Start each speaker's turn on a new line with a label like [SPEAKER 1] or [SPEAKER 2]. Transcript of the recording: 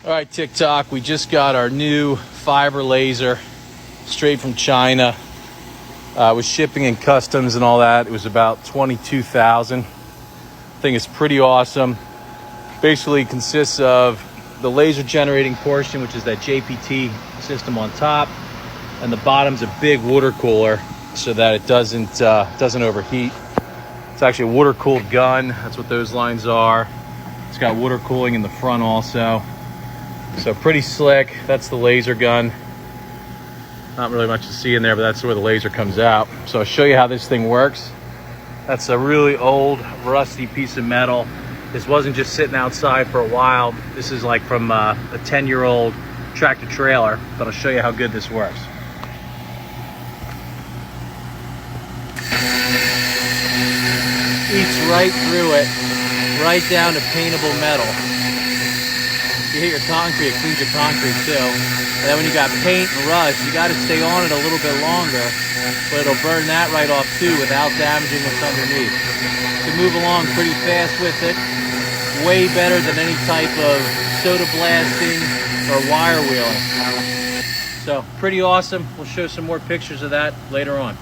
[SPEAKER 1] All right, TikTok, we just got our new fiber laser straight from China. With shipping and customs and all that, it was about $22,000. I think it's pretty awesome. Basically consists of the laser generating portion, which is that JPT system on top, and the bottom's a big water cooler so that it doesn't overheat. It's actually a water cooled gun. That's what those lines are. It's got water cooling in the front also. So pretty slick. That's the laser gun. Not really much to see in there, but that's where the laser comes out. So I'll show you how this thing works. That's a really old, rusty piece of metal. This wasn't just sitting outside for a while. This is like from a 10-year-old tractor trailer, but I'll show you how good this works. Eats right through it, right down to paintable metal. You hit your concrete, it cleans your concrete too. And then when you got paint and rust, you got to stay on it a little bit longer, but it'll burn that right off too without damaging what's underneath. You can move along pretty fast with it, way better than any type of soda blasting or wire wheeling. So pretty awesome. We'll show some more pictures of that later on.